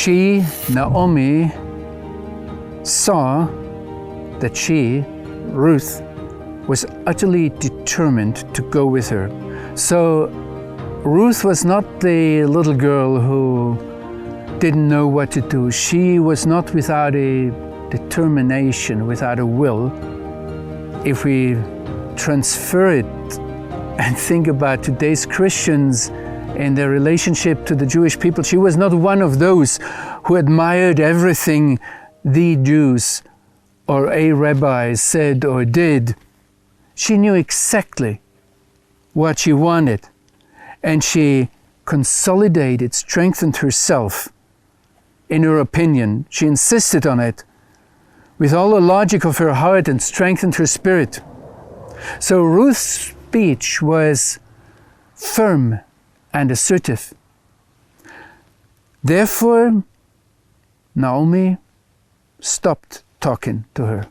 She, Naomi, saw that she, Ruth, was utterly determined to go with her. So Ruth was not the little girl who didn't know what to do. She was not without a determination, without a will. If we transfer it and think about today's Christians in their relationship to the Jewish people, she was not one of those who admired everything the Jews or a rabbi said or did. She knew exactly what she wanted, and she consolidated, strengthened herself in her opinion. She insisted on it with all the logic of her heart and strengthened her spirit. So Ruth's speech was firm and assertive. Therefore, Naomi stopped talking to her.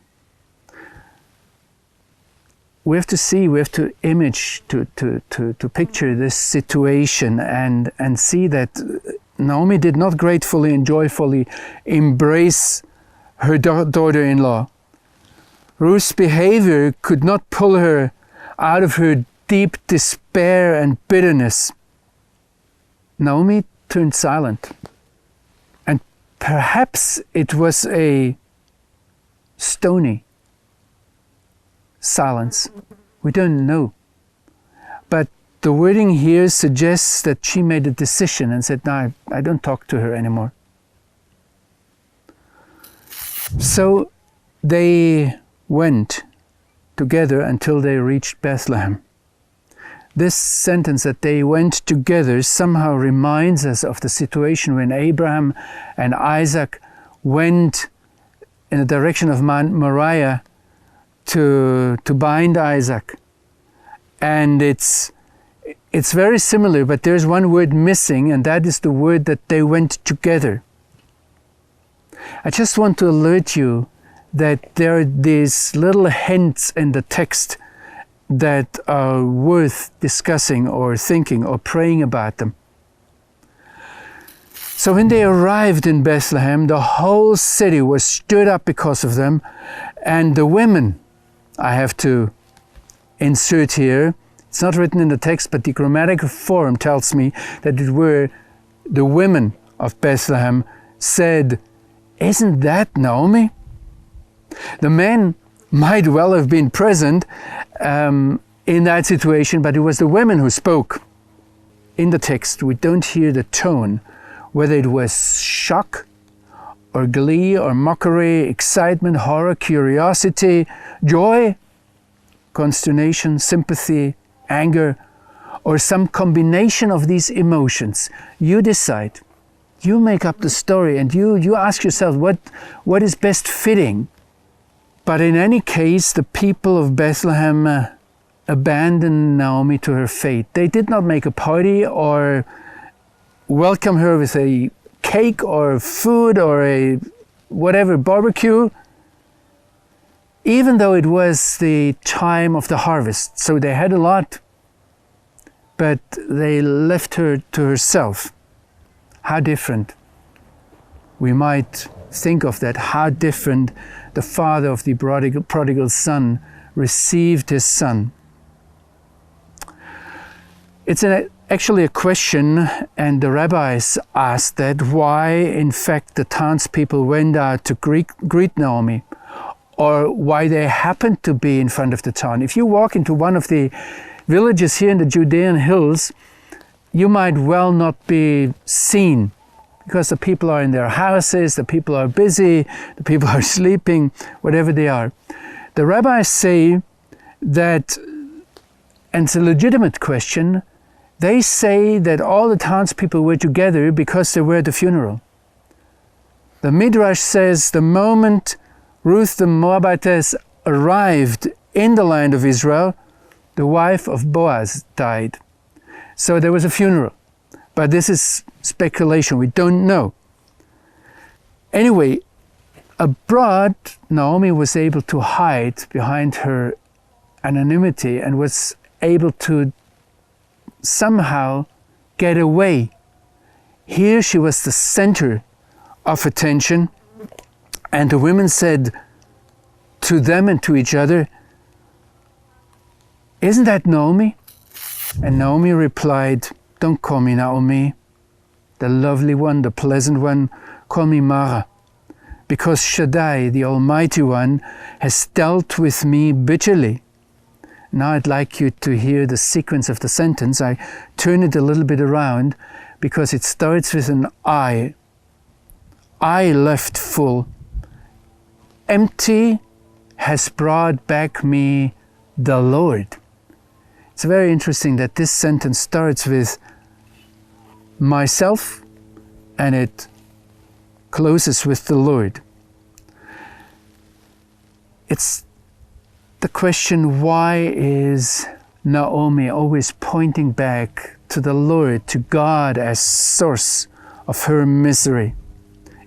We have to image, to picture this situation and see that Naomi did not gratefully and joyfully embrace her daughter-in-law. Ruth's behavior could not pull her out of her deep despair and bitterness. Naomi turned silent, and perhaps it was a stony silence. We don't know. But the wording here suggests that she made a decision and said, no, I don't talk to her anymore. So they went together until they reached Bethlehem. This sentence, that they went together, somehow reminds us of the situation when Abraham and Isaac went in the direction of Mount Moriah to bind Isaac. And it's very similar, but there's one word missing, and that is the word that they went together. I just want to alert you that there are these little hints in the text that are worth discussing or thinking or praying about them. So when they arrived in Bethlehem, the whole city was stirred up because of them, and the women, I have to insert here, it's not written in the text, but the grammatical form tells me that it were the women of Bethlehem said, "Isn't that Naomi?" The men might well have been present in that situation, but it was the women who spoke. In the text, we don't hear the tone, whether it was shock or glee or mockery, excitement, horror, curiosity, joy, consternation, sympathy, anger, or some combination of these emotions. You decide. You make up the story, and you ask yourself what is best fitting. But in any case, the people of Bethlehem abandoned Naomi to her fate. They did not make a party or welcome her with a cake or food or a whatever barbecue, even though it was the time of the harvest. So they had a lot, but they left her to herself. How different. We might think of that, how different the father of the prodigal son received his son. It's actually a question, and the rabbis asked that, why in fact the townspeople went out to greet Naomi, or why they happened to be in front of the town. If you walk into one of the villages here in the Judean hills, you might well not be seen because the people are in their houses, the people are busy, the people are sleeping, whatever they are. The rabbis say that, and it's a legitimate question, they say that all the townspeople were together because they were at the funeral. The Midrash says the moment Ruth the Moabitess arrived in the land of Israel, the wife of Boaz died. So there was a funeral. But this is speculation, we don't know. Anyway, abroad, Naomi was able to hide behind her anonymity and was able to somehow get away. Here she was the center of attention, and the women said to them and to each other, "Isn't that Naomi?" And Naomi replied, "Don't call me Naomi, the lovely one, the pleasant one, call me Mara, because Shaddai, the Almighty One, has dealt with me bitterly." Now I'd like you to hear the sequence of the sentence. I turn it a little bit around because it starts with an I. I left full. Empty has brought back me the Lord. It's very interesting that this sentence starts with myself and it closes with the Lord. It's the question, why is Naomi always pointing back to the Lord, to God as source of her misery?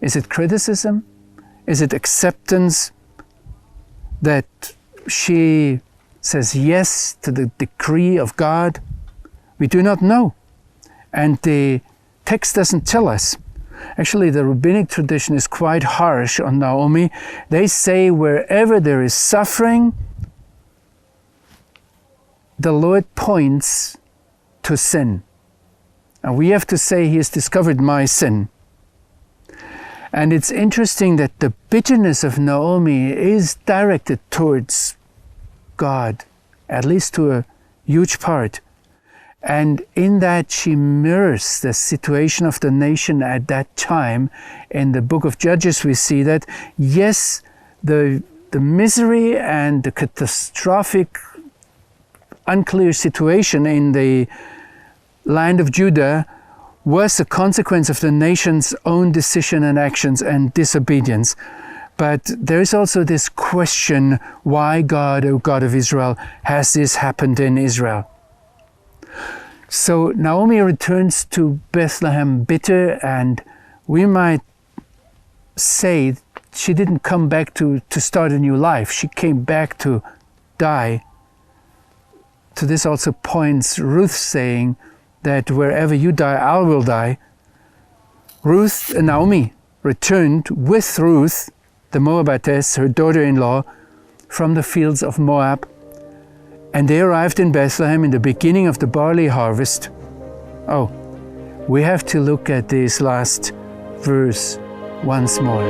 Is it criticism? Is it acceptance that she says yes to the decree of God? We do not know. And the text doesn't tell us. Actually, the rabbinic tradition is quite harsh on Naomi. They say wherever there is suffering, the Lord points to sin. And we have to say, He has discovered my sin. And it's interesting that the bitterness of Naomi is directed towards God, at least to a huge part. And in that she mirrors the situation of the nation at that time. In the book of Judges we see that, yes, the misery and the catastrophic, unclear situation in the land of Judah was a consequence of the nation's own decision and actions and disobedience. But there is also this question, why God, O God of Israel, has this happened in Israel? So Naomi returns to Bethlehem bitter, and we might say she didn't come back to start a new life. She came back to die. To this also points Ruth saying that wherever you die, I will die. Naomi returned with Ruth, the Moabitess, her daughter-in-law, from the fields of Moab, and they arrived in Bethlehem in the beginning of the barley harvest. Oh, we have to look at this last verse once more.